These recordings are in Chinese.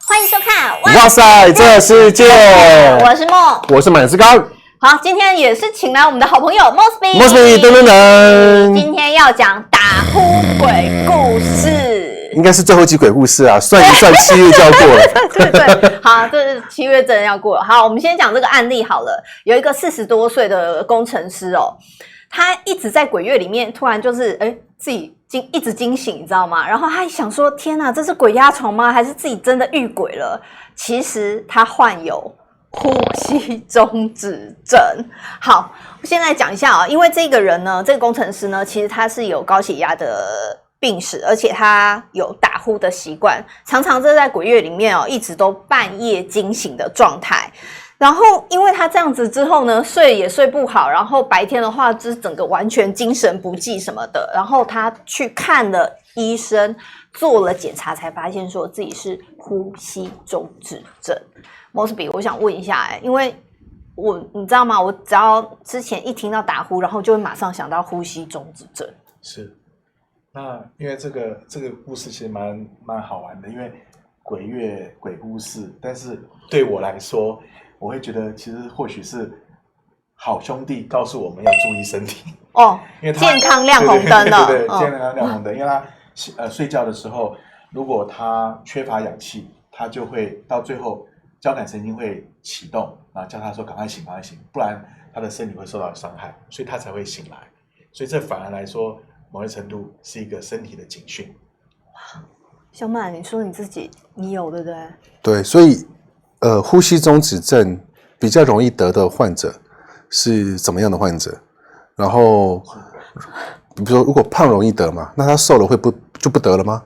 欢迎收看。哇塞，这世界！我是梦，我是满思刚。好，今天也是请来我们的好朋友 Mosby 噔噔噔。今天要讲打呼鬼故事，应该是最后一集鬼故事啊，算一算7月就要过了。对，好，这是7月真的要过了。好，我们先讲这个案例好了。有一个40多岁的工程师哦，他一直在鬼月里面，突然就是自己一直惊醒，你知道吗？然后他还想说，天哪，这是鬼压床吗？还是自己真的遇鬼了？其实他患有呼吸中止症。好，我现在讲一下啊，因为这个人呢，这个工程师呢，其实他是有高血压的病史，而且他有打呼的习惯，常常这在鬼月里面哦，一直都半夜惊醒的状态。然后因为他这样子之后呢，睡也睡不好，然后白天的话就是整个完全精神不济什么的。然后他去看了医生，做了检查，才发现说自己是呼吸中止症。Mosby， 我想问一下，因为你知道吗？我只要之前一听到打呼，然后就会马上想到呼吸中止症。是，那因为这个故事其实蛮好玩的，因为鬼月鬼故事，但是对我来说，我会觉得其实或许是好兄弟告诉我们要注意身体哦，因为他健康亮红灯了，对，健康亮红灯，因为他睡觉的时候，如果他缺乏氧气，他就会到最后交感神经会启动，然后叫他说赶快醒，赶快醒，不然他的身体会受到伤害，所以他才会醒来。所以这反而来说，某些程度是一个身体的警讯。哇，小满，你说你有对不对？对，所以呼吸中止症比较容易得的患者是怎么样的患者？然后，比如说如果胖容易得嘛，那他瘦了就不得了吗？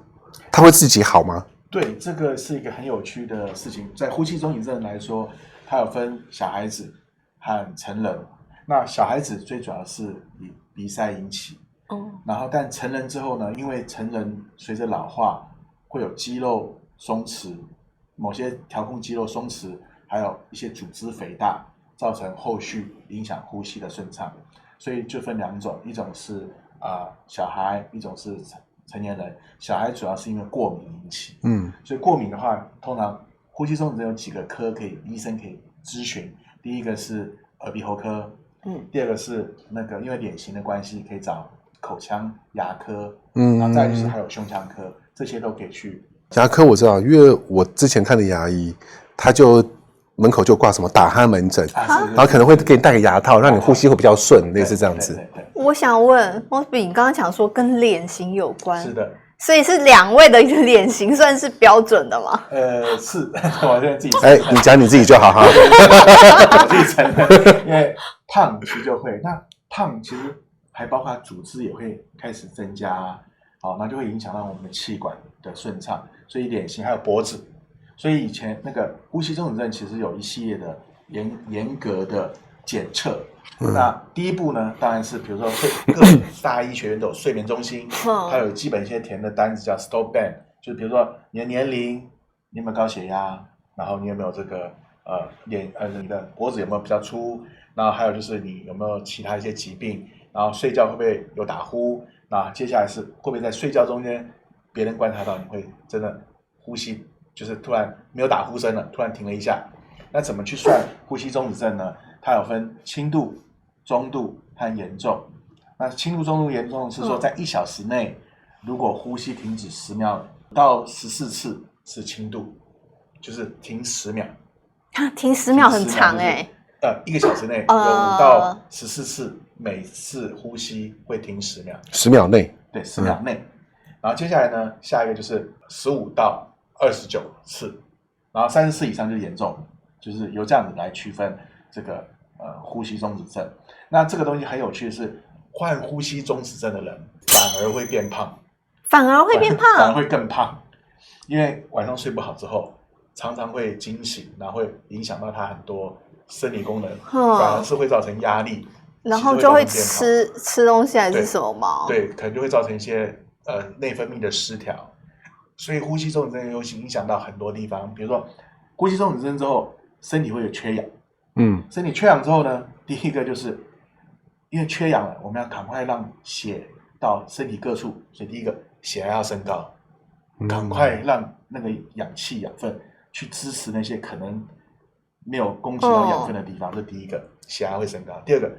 他会自己好吗？对，这个是一个很有趣的事情。在呼吸中止症来说，它有分小孩子和成人。那小孩子最主要是以鼻塞引起，然后但成人之后呢，因为成人随着老化会有肌肉松弛，某些调控肌肉松弛，还有一些组织肥大，造成后续影响呼吸的顺畅。所以就分两种，一种是小孩，一种是成年人。小孩主要是因为过敏引起，所以过敏的话，通常呼吸中止症有几个科医生可以咨询。第一个是耳鼻喉科，第二个是因为脸型的关系，可以找口腔牙科，然后再就是还有胸腔科，这些都可以去。牙科我知道，因为我之前看的牙医，他就门口就挂什么打鼾门诊，然后可能会给你戴个牙套，让你呼吸会比较顺，类似这样子。对，我想问 Mosby， 你刚刚讲说跟脸型有关，是的，所以是2位的脸型算是标准的吗？是，我现在自己你讲你自己就好哈。我自己承认，因为胖其实就会，那胖其实还包括组织也会开始增加，好，那就会影响到我们的气管的顺畅，所以脸型还有脖子。所以以前那个呼吸中止症其实有一系列的严格的检测。那第一步呢，当然是比如说各大医学院都有睡眠中心，它有基本一些填的单子叫 Stop Band， 就是比如说你的年龄，你有没有高血压，然后你有没有这个你的脖子有没有比较粗，然后还有就是你有没有其他一些疾病，然后睡觉会不会有打呼，那接下来是会不会在睡觉中间别人观察到你会真的呼吸就是突然没有打呼声了，突然停了一下。那怎么去算呼吸中止症呢？它有分轻度、中度和严重。那轻度、中度、严重是说在1小时内，如果呼吸停止10秒到14次是轻度，就是停10秒。停10秒很长1个小时内有5到14次，每次呼吸会停10秒。10秒内。对，10秒内。然后接下来呢，下一个就是15到29次，然后30次以上就是严重，就是由这样子来区分这个呼吸中止症。那这个东西很有趣的是，患呼吸中止症的人反而会变胖，反而会更胖，因为晚上睡不好之后，常常会惊醒，然后会影响到他很多生理功能，反而是会造成压力，然后就会吃东西还是什么吗？对，可能就会造成一些内分泌的失调。所以呼吸中止症尤其影响到很多地方，比如说呼吸中止症之后，身体会有缺氧。身体缺氧之后呢，第一个就是因为缺氧了，我们要赶快让血到身体各处，所以第一个血压要升高，赶快让那个氧气养分去支持那些可能没有供给到养分的地方，这第一个，血压会升高。第二个，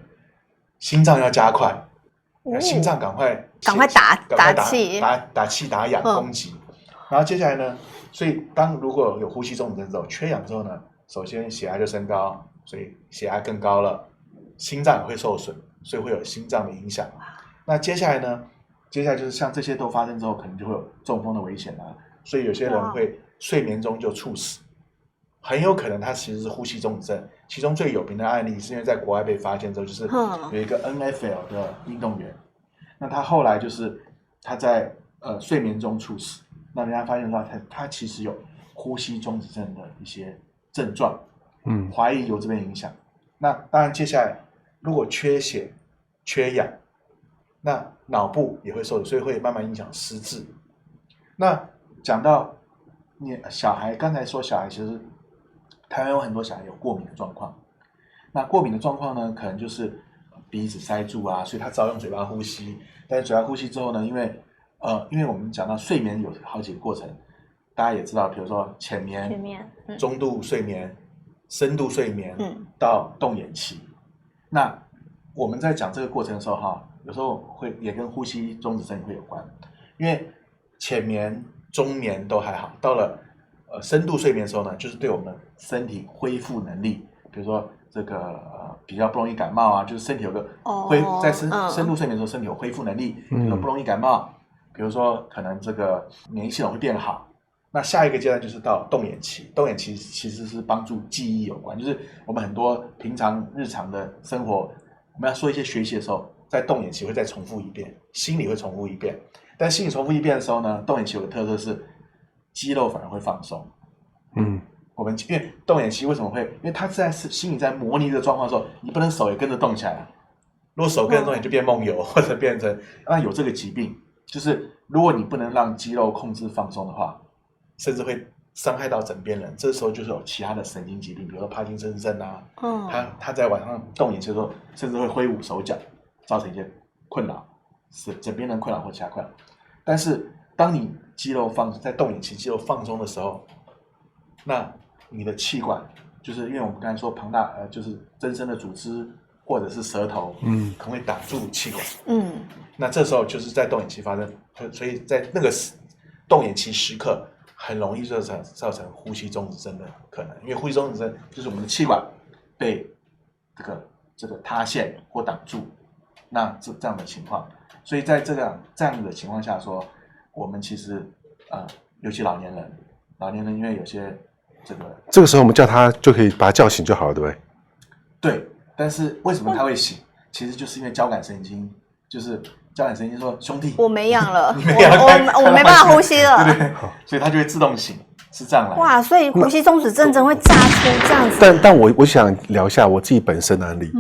心脏要加快，心脏赶快打气，打气打氧供给。然后接下来呢，所以如果有呼吸中止症之后，缺氧之后呢，首先血压就升高，所以血压更高了，心脏也会受损，所以会有心脏的影响。那接下来呢？接下来就是像这些都发生之后，可能就会有中风的危险啦。所以有些人会睡眠中就猝死，很有可能他其实是呼吸中止症。其中最有名的案例是因为在国外被发现之后，就是有一个 NFL 的运动员，那他后来就是他在睡眠中猝死，那人家发现说他其实有呼吸中止症的一些症状，怀疑由这边影响。那当然接下来如果缺血、缺氧，那脑部也会受损，所以会慢慢影响失智。那讲到你小孩，刚才说小孩其实台湾有很多小孩有过敏的状况。那过敏的状况呢，可能就是鼻子塞住啊，所以他只好用嘴巴呼吸。但是嘴巴呼吸之后呢，因为我们讲到睡眠有好几个过程，大家也知道，比如说浅眠、中度睡眠、深度睡眠，到动眼期。那我们在讲这个过程的时候哈，有时候会也跟呼吸中止症会有关，因为浅眠、中眠都还好，到了深度睡眠的时候呢，就是对我们身体恢复能力，比如说这个比较不容易感冒啊，就是身体有个在深度睡眠的时候，身体有恢复能力，比如说不容易感冒，比如说可能这个免疫系统会变好。那下一个阶段就是到动眼期，动眼期其实是帮助记忆有关，就是我们很多平常日常的生活，我们要说一些学习的时候，在动眼期会再重复一遍，心理会重复一遍。但心理重复一遍的时候呢，动眼期有个特色是肌肉反而会放松。我们因为动眼期为什么会？因为他在心里在模拟这个状况的时候，你不能手也跟着动起来。如果手跟着动，你就变梦游，或者变成有这个疾病，就是如果你不能让肌肉控制放松的话，甚至会伤害到枕边人。这时候就是有其他的神经疾病，比如说帕金森症啊，他在晚上动眼期的时候，甚至会挥舞手脚，造成一些困扰，是枕边人困扰或其他困扰。但是当你在动眼期肌肉放松的时候，那你的气管，就是因为我们刚才说庞大就是增生的组织或者是舌头，可能会挡住气管，那这时候就是在动眼期发生，所以在那个动眼期时刻很容易造成呼吸中止症的可能，因为呼吸中止症就是我们的气管被这个塌陷或挡住，那这样的情况，所以在这样的情况下说，我们其实尤其老年人因为有些这个时候我们叫他就可以把他叫醒就好了，对不对？对，但是为什么他会醒？其实就是因为交感神经，就是交感神经说兄弟，我没氧了，我没办法呼吸了，对，所以他就会自动醒，是这样来的。哇，所以呼吸中止症真会炸出这样子。但我想聊一下我自己本身的案例。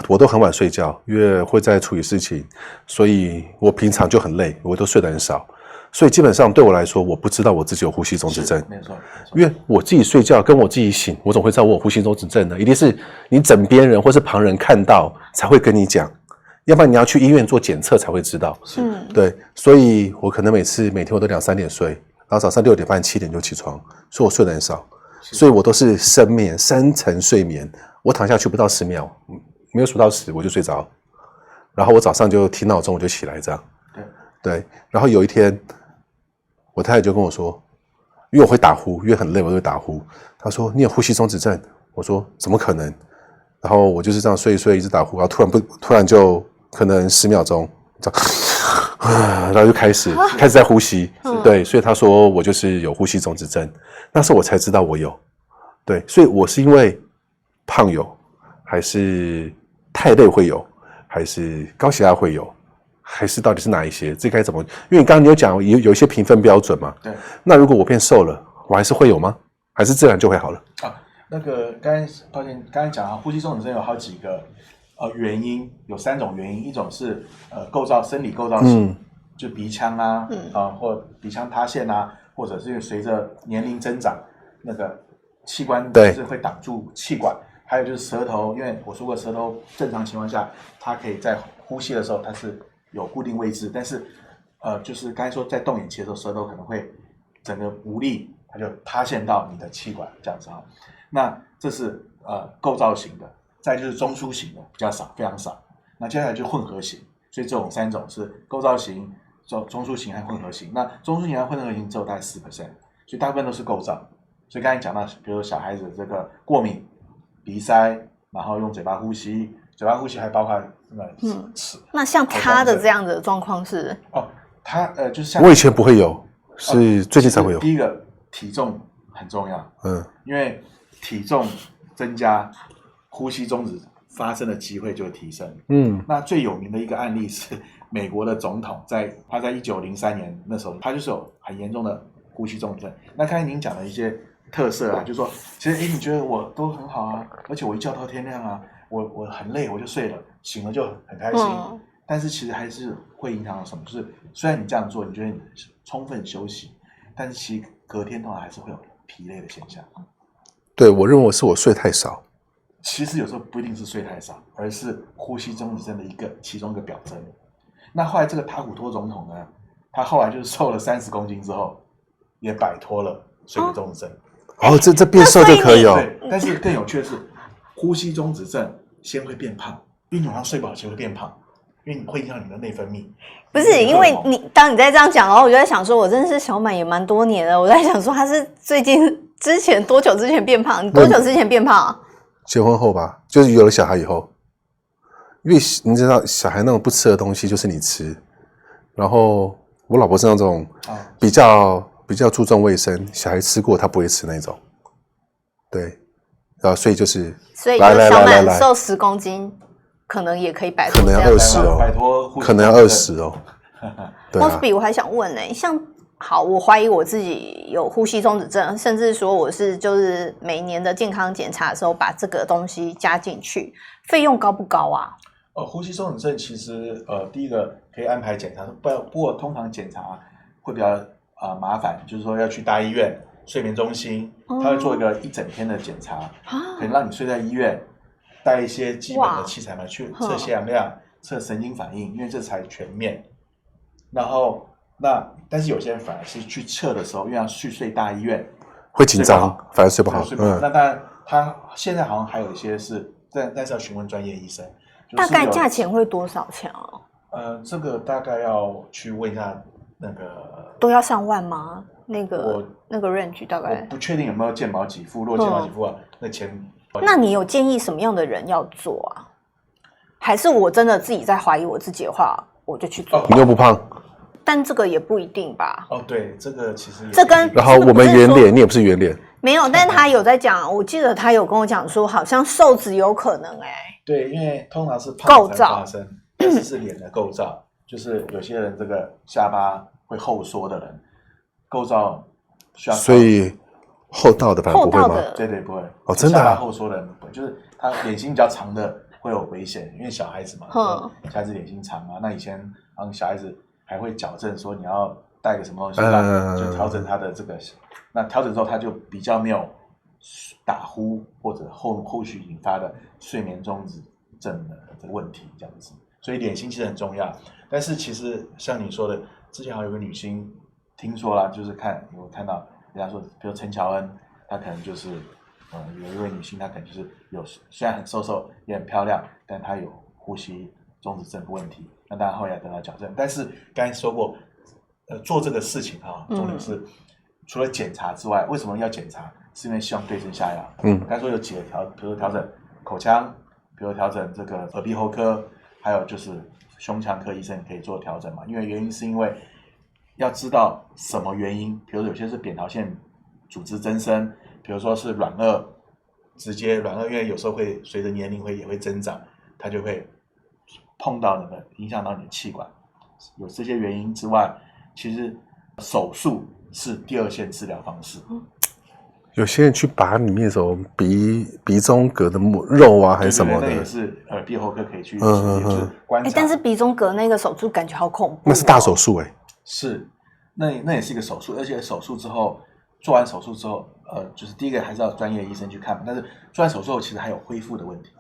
我都很晚睡觉，因为会在处理事情，所以我平常就很累，我都睡得很少。所以基本上对我来说，我不知道我自己有呼吸中止症，没错。因为我自己睡觉跟我自己醒，我怎么会知道我有呼吸中止症呢？一定是你枕边人或是旁人看到才会跟你讲，要不然你要去医院做检测才会知道。对，所以我可能每天我都2-3点睡，然后早上6点半7点就起床，所以我睡得很少，所以我都是深眠3层睡眠，我躺下去不到10秒，没有数到10我就睡着，然后我早上就听闹钟我就起来这样。对，然后有一天我太太就跟我说，因为我会打呼，因为很累我就会打呼，她说你有呼吸中止症，我说怎么可能？然后我就是这样睡一睡一直打呼，然后突然就可能10秒钟，然后就开始在呼吸，对，所以她说我就是有呼吸中止症，那时候我才知道我有，对，所以我是因为胖有，还是太累会有，还是高血压会有？还是到底是哪一些？这该怎么？因为你有讲有一些评分标准嘛。对。那如果我变瘦了，我还是会有吗？还是自然就会好了？那个抱歉，刚才讲呼吸中止症有好几个原因，有3种原因，一种是生理构造性，就鼻腔或鼻腔塌陷啊，或者是因为随着年龄增长，那个器官就是会挡住气管，还有就是舌头，因为我说过舌头正常情况下，它可以在呼吸的时候它是有固定位置，但是就是刚才说在动眼期的时候，舌头可能会整个无力，它就塌陷到你的气管这样子哈。那这是构造型的，再就是中枢型的比较少，非常少。那接下来就混合型，所以这种3种是构造型、中枢型和混合型。那中枢型和混合型只有大概4%，所以大部分都是构造。所以刚才讲到，比如说小孩子这个过敏、鼻塞，然后用嘴巴呼吸，嘴巴呼吸还包括齿。那像他的这样的状况是他就是像我以前不会有，是最近才会有。第一个体重很重要，因为体重增加，呼吸中止发生的机会就会提升。那最有名的一个案例是美国的总统，他在1903年那时候，他就是有很严重的呼吸中止症。那刚才您讲的一些特色啊，就是说，其实你觉得我都很好啊，而且我一觉到天亮啊，我很累我就睡了，醒了就很开心。但是其实还是会影响到什么？就是虽然你这样做，你觉得你充分休息，但是其实隔天通常还是会有疲累的现象。对，我认为是我睡太少。其实有时候不一定是睡太少，而是呼吸中止症的其中一个表征。那后来这个塔虎托总统呢，他后来就是瘦了30公斤之后，也摆脱了睡眠中止症。这变瘦就可以哦。对，但是更有趣的是，呼吸中止症先会变胖，因为你晚上睡不好，其实会变胖，因为你会影响你的内分泌。不是因为当你在这样讲，然后我就在想说，我真的是小满也蛮多年了。我在想说，他是之前多久之前变胖？你多久之前变胖？结婚后吧，就是有了小孩以后，因为你知道小孩那种不吃的东西就是你吃，然后我老婆是那种比较注重卫生，小孩吃过他不会吃那种，对，所以小满瘦10公斤，可能也可以摆脱，可能要20哦，摆脱，可能要20哦。对啊，Mosby，我还想问呢，像我怀疑我自己有呼吸中止症，甚至说我是就是每年的健康检查的时候把这个东西加进去，费用高不高啊？呼吸中止症其实第一个可以安排检查，不过通常检查会比较麻烦，就是说要去大医院睡眠中心，他会做一个1整天的检查，可能让你睡在医院，带一些基本的器材嘛，去测血氧量、测神经反应，因为这才全面。然后但是有些人反而是去测的时候，因为要去睡大医院，会紧张，反而睡不好。那当然，他现在好像还有一些是，但是要询问专业医生。大概价钱会多少钱啊？这个大概要去问一下那个。都要上万吗？那个 range 大概。我不确定有没有健保给付，如果健保给付啊，那钱。那你有建议什么样的人要做啊？还是我真的自己在怀疑我自己的话，我就去做？你又不胖。但这个也不一定吧？对，这个其实这跟然后我们圆脸，你也不是圆脸，没有。但是他有在讲，我记得他有跟我讲说，好像瘦子有可能对，因为通常是胖才发生，但是脸的构造，就是有些人这个下巴会后缩的人，构造需要。所以厚道的反而不会吗？对，不会。真的。下巴后缩的人不会，就是他脸型比较长的会有危险，因为小孩子嘛，小孩子脸型长嘛，那以前小孩子。还会矫正说你要带个什么东西，就调整他的这个。那调整之后，他就比较没有打呼或者后续引发的睡眠中止症的这个问题，这样子。所以脸型其实很重要。但是其实像你说的，之前好像有个女星听说啦，就是我看到人家说，比如陈乔恩，她可能就是有一位女星，她可能就是虽然很瘦也很漂亮，但她有呼吸中止症的问题。那当然后来得到矫正，但是刚才说过，做这个事情重点是除了检查之外，为什么要检查？是因为希望对症下药。刚才说有几个比如调整口腔，比如调整这个耳鼻喉科，还有就是胸腔科医生可以做调整嘛。因为原因是因为要知道什么原因，比如有些是扁桃腺组织增生，比如说是软腭，软腭因为有时候会随着年龄也会增长，它就会碰到影响到你的气管。有这些原因之外，其实手术是第二线治疗方式。有些人去拔里面什么鼻中隔的肉啊，还是什么的，那也是耳鼻喉科可以去观察。但是鼻中隔那个手术感觉好恐怖。那是大手术是，那也是一个手术，而且手术之后做完手术之后，就是第一个还是要专业医生去看，但是做完手术后其实还有恢复的问题，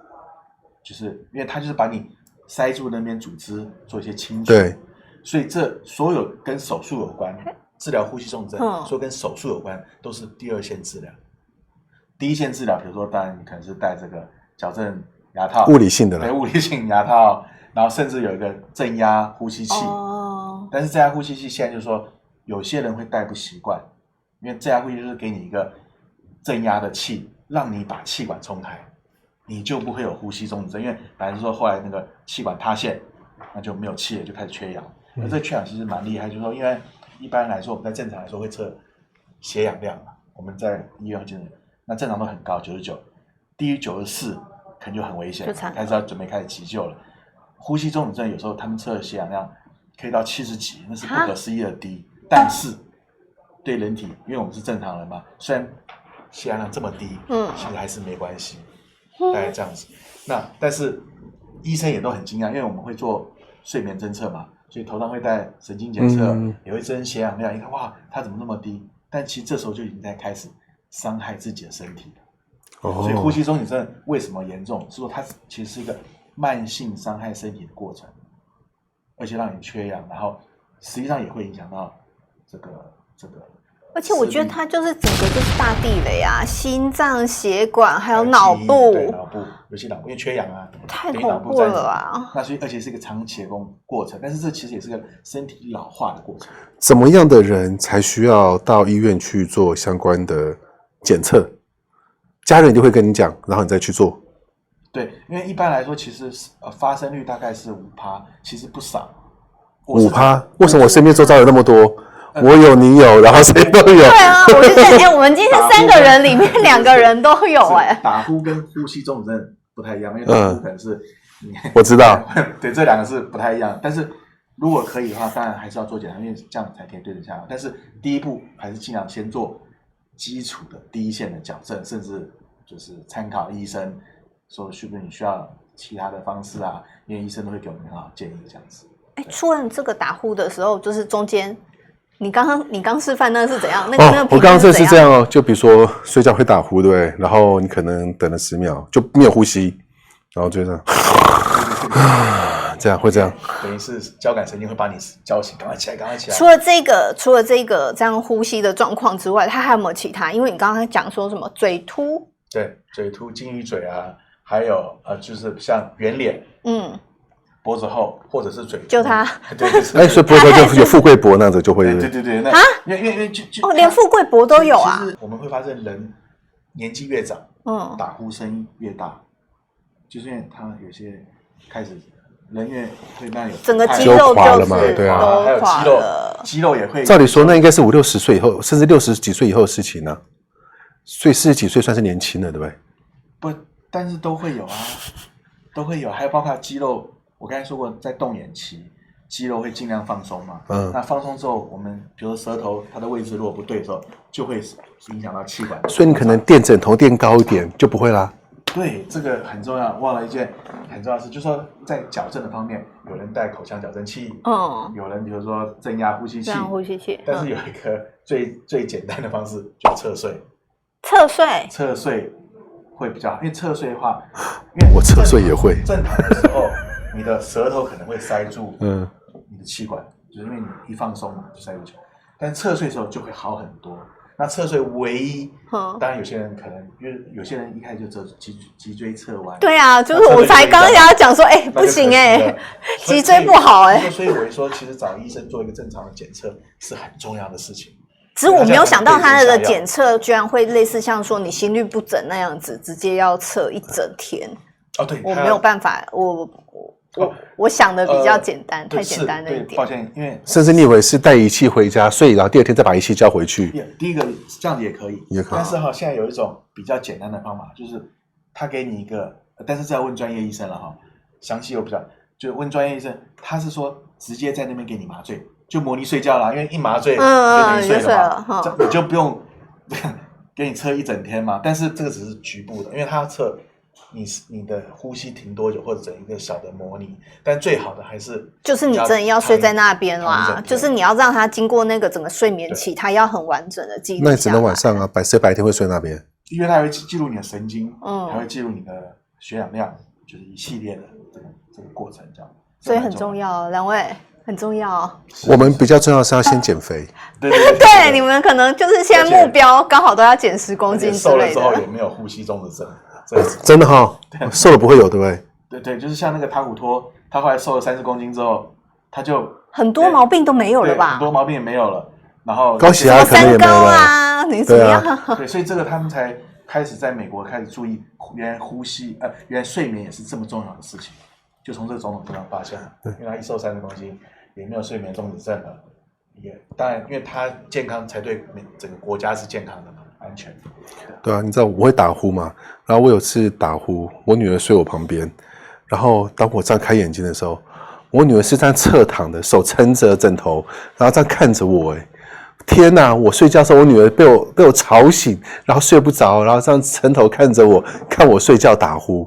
就是因为他就是把你塞住那边组织做一些清除，对，所以这所有跟手术有关治疗呼吸中止症，说跟手术有关，都是第二线治疗。第一线治疗，比如说，当然你可能是戴这个矫正牙套，物理性的啦，对，物理性牙套，然后甚至有一个正压呼吸器。但是正压呼吸器现在就是说，有些人会戴不习惯，因为正压呼吸就是给你一个正压的气，让你把气管冲开，你就不会有呼吸中止症。因为本来是说后来那个气管塌陷，那就没有气了，就开始缺氧。而这个缺氧其实蛮厉害，就是说，因为一般来说我们在正常来说会测血氧量嘛，我们在医院见的，那正常都很高，99，低于94可能就很危险，开始要准备开始急救了。呼吸中止症有时候他们测的血氧量可以到70几，那是不可思议的低。但是对人体，因为我们是正常人嘛，虽然血氧量这么低，其实还是没关系，大概这样子。那但是医生也都很惊讶，因为我们会做睡眠侦测嘛，所以头上会戴神经检测，也会侦血氧量。一看哇，他怎么那么低？但其实这时候就已经在开始伤害自己的身体了。所以呼吸中止症为什么严重？是说它其实是一个慢性伤害身体的过程，而且让你缺氧，然后实际上也会影响到这个。而且我觉得它就是整个就是大地雷啊，心脏、血管还有脑部，对，脑部，尤其脑部，因为缺氧啊，太恐怖了啊！那所以而且是一个长期的过程，但是这其实也是个身体老化的过程。怎么样的人才需要到医院去做相关的检测？家人就会跟你讲，然后你再去做。对，因为一般来说，其实发生率大概是5%，其实不少。5%？为什么我身边周遭有那么多？我有，你有，然后谁都有。对啊，我就觉得，我们今天3个人里面2个人都有打呼跟呼吸中止症不太一样，因为打呼可能是，我知道，对，这2个是不太一样。但是如果可以的话，当然还是要做检查，因为这样才可以对得下来。但是第一步还是尽量先做基础的第一线的矫正，甚至就是参考医生说是不是你需要其他的方式啊，因为医生都会给我们很好的建议这样子。除了这个打呼的时候，就是中间。你刚示范那个是怎样？那个我刚刚这是这样哦，就比如说睡觉会打呼，对不对？然后你可能等了10秒就没有呼吸，然后就这样，这样会这样，等于是交感神经会把你叫醒，赶快起来，赶快起来。除了这个这样呼吸的状况之外，它还有没有其他？因为你刚刚讲说什么嘴凸，对，嘴凸、金鱼嘴啊，还有就是像圆脸，脖子厚或者是嘴凸，就他，对，所以脖子就有富贵脖那样子就会，对，那因为连富贵脖都有啊。其实我们会发现人年纪越长，打呼声音越大，就是因为他有些开始人越会那有整个肌肉垮了嘛，对啊，还有肌肉也会。照理说那应该是50、60岁以后，甚至60几岁以后的事情呢，所以40几岁算是年轻了，对不对？不，但是都会有啊，都会有，还有包括肌肉。我刚才说过，在动眼期，肌肉会尽量放松嘛。那放松之后，我们比如说舌头它的位置如果不对的时候，就会影响到气管。所以你可能垫枕头垫高一点就不会啦。对，这个很重要。忘了一件很重要的事，就是说在矫正的方面，有人戴口腔矫正器，有人比如说正压呼吸器，但是有一个最简单的方式，就侧睡。侧睡会比较好，因为侧睡的话，因为我侧睡也会。正躺的时候。你的舌头可能会塞住你的气管，就是因为你一放松嘛，就塞住气管。但侧睡的时候就会好很多。那侧睡唯一，当然有些人可能，因为有些人一开始就只有脊椎侧弯。对啊，就是我才刚刚要讲说，不行脊椎不好所以我会说，其实找医生做一个正常的检测是很重要的事情。只是我没有想到他的检测居然会类似像说你心律不整那样子，直接要测一整天。对，我没有办法，我想的比较简单，太简单了一点。抱歉，因为甚至你以为是带仪器回家睡，然后第2天再把仪器交回去。第一个这样子也可以，但是现在有一种比较简单的方法，就是他给你一个，但是这要问专业医生了详细又比较，就问专业医生，他是说直接在那边给你麻醉，就模拟睡觉啦，因为一麻醉就等于睡了嘛，你就不用给你测一整天嘛。但是这个只是局部的，因为他要测。你的呼吸停多久，或者整一个小的模拟，但最好的还是就是你真的要睡在那边啦，就是你要让他经过那个整个睡眠期，他要很完整的记录。那你只能晚上啊，白天会睡那边，因为它会记录你的神经，还会记录你的血氧量，就是一系列的这个过程这样。所以很重要，2位很重要。我们比较重要是要先减肥。对，你们可能就是现在目标刚好都要减10公斤之瘦了类的。之后也没有呼吸中止症，真的哈，瘦了不会有，对不对？对，就是像那个塔古托，他后来瘦了30公斤之后，他就很多毛病都没有了吧？很多毛病也没有了，然后高血压可能也没三高了。啊，你怎么样？对，所以这个他们才开始在美国开始注意，原来原来睡眠也是这么重要的事情，就从这个种种地方发现了。因为他一瘦30公斤，也没有睡眠中止症了，也当然因为他健康才对整个国家是健康的嘛，安全。对啊，你知道我会打呼嘛？然后我有次打呼，我女儿睡我旁边，然后当我张开眼睛的时候，我女儿是这样侧躺的，手撑着枕头，然后这样看着我。天哪！我睡觉的时候，我女儿被我吵醒，然后睡不着，然后这样撑头看着我，看我睡觉打呼。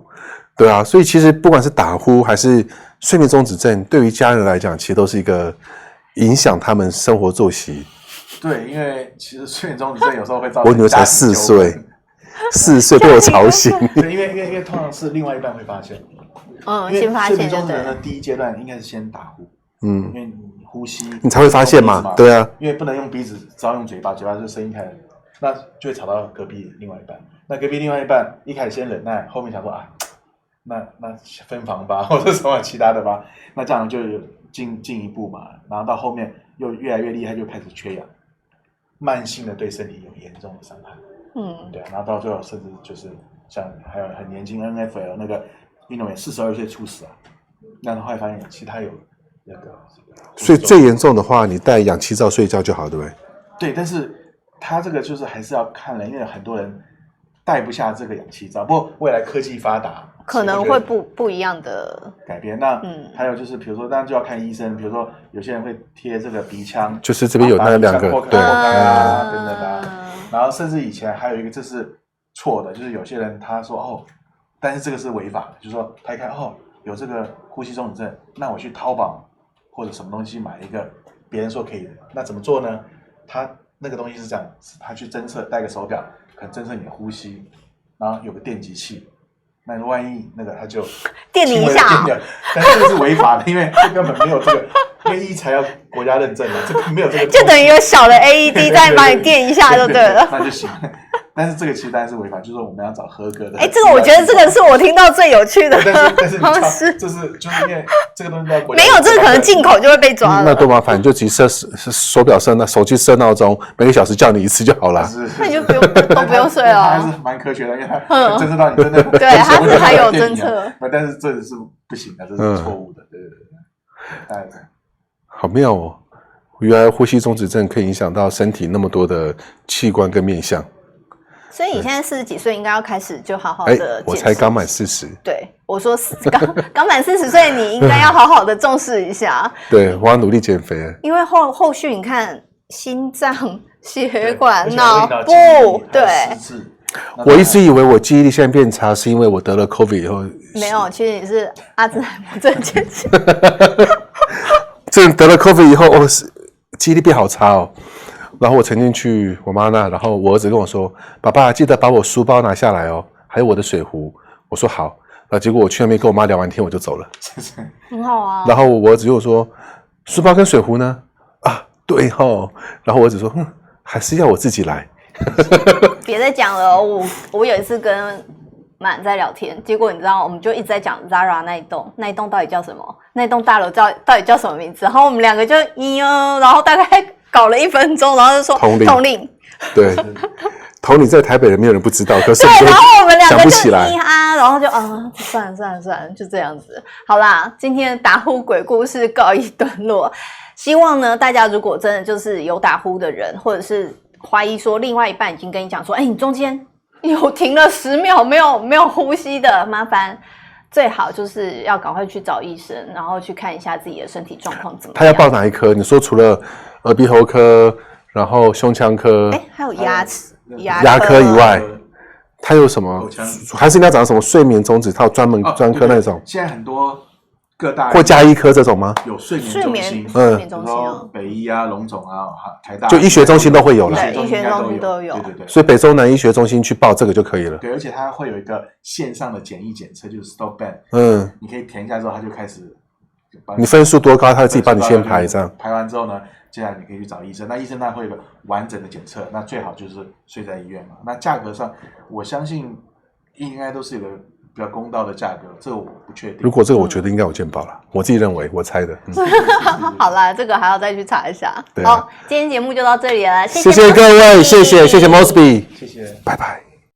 对啊，所以其实不管是打呼还是睡眠中止症，对于家人来讲，其实都是一个影响他们生活作息。对，因为其实睡眠中止症有时候会造成我女儿才4岁，4岁被我吵醒。对，因为通常是另外一半会发现。先发现。睡眠中止症的第一阶段应该是先打呼，因为你呼吸你才会发现嘛，对啊，因为不能用鼻子，只要用嘴巴，嘴巴就声音太，那就会吵到隔壁另外一半。那隔壁另外一半一开始先忍耐，后面想说啊，那分房吧，或者什么其他的吧，那这样就有进一步嘛，然后到后面又越来越厉害，就开始缺氧，慢性的对身体有严重的伤害。对啊，然后到最后甚至就是像还有很年轻 NFL 那个运动员42岁猝死啊，那后来发现其他有那个。所以最严重的话，你戴氧气罩睡觉就好，对不对？对，但是他这个就是还是要看人，因为很多人戴不下这个氧气罩。不过未来科技发达，可能会不一样的改变。那还有就是，比如说，当然就要看医生。比如说，有些人会贴这个鼻腔，就是这边有那两个，对啊，等等的。然后甚至以前还有一个，这是错的，就是有些人他说哦，但是这个是违法的，就是说他一看哦有这个呼吸中止症，那我去淘宝或者什么东西买一个，别人说可以的，那怎么做呢？他那个东西是这样，他去侦测，戴个手表，可能侦测你的呼吸，然后有个电击器，那万一那个他就电你一下，但是这个是违法的，因为这根本没有这个，因为医材要国家认证的，这个没有这个，就等于有小的 AED 再把你电一下就对了，那就行。但是这个其实当然是违法，就是说我们要找合格的。这个我觉得这个是我听到最有趣的方式。就是因为这个东西在国家没有，这个可能进口就会被抓了。那多麻烦，你就直接设手表设手机设闹钟，每个小时叫你一次就好了。那你就不用睡了。还是蛮科学的，因为它侦测到你真的。对，它是还有侦测。但是这是不行的，这是错误的。对。大概好妙哦！原来呼吸中止症可以影响到身体那么多的器官跟面向。所以你现在40几岁，应该要开始就好好的。我才刚满40。对，我说刚满40岁，你应该要好好的重视一下。对，我要努力减肥。因为后续你看心脏、血管、脑部，对。我一直以为我记忆力现在变差，是因为我得了 COVID 以后。没有，其实你是阿兹海默症间期。这得了 COVID 以后，记忆力变好差哦。然后我曾经去我妈那，然后我儿子跟我说：“爸爸，记得把我书包拿下来哦，还有我的水壶。”我说好。然后结果我去那边跟我妈聊完天，我就走了。很好啊。然后我儿子就说：“书包跟水壶呢？”啊，对哦。然后我儿子说：“还是要我自己来。”别再讲了，我有一次跟满在聊天，结果你知道，我们就一直在讲 Zara 那一栋到底叫什么？那一栋大楼到底叫什么名字？然后我们两个就然后大概搞了1分钟，然后就说统领。对，统领在台北人没有人不知道，可是对，然后我们两个就然后就算了，就这样子。好啦，今天的打呼鬼故事告一段落。希望呢，大家如果真的就是有打呼的人，或者是怀疑说另外一半已经跟你讲说，你中间有停了10秒没有呼吸的，麻烦最好就是要赶快去找医生，然后去看一下自己的身体状况怎么样。他要报哪一科？你说除了耳鼻喉科，然后胸腔科，还有牙科以外，他有什么？还是你要找什么睡眠中止套专科那种？现在很多各大或家医科这种吗？有睡眠中心，睡眠中心北医啊、荣总啊、台大，就医学中心都会有了。对，医学中心都有。对。所以北中南医学中心去报这个就可以了。对，而且它会有一个线上的简易检测，就是 Stop Band。你可以填一下之后，它就开始你分数多高，他会自己帮你先排这样。排完之后呢，接下来你可以去找医生，那医生那会有个完整的检测，那最好就是睡在医院嘛。那价格上，我相信应该都是有个比较公道的价格，这个我不确定。如果这个我觉得应该有健保了，我自己认为，我猜的。好啦，这个还要再去查一下。对啊好，今天节目就到这里了，谢谢各位，谢谢 Mosby，谢谢，拜拜。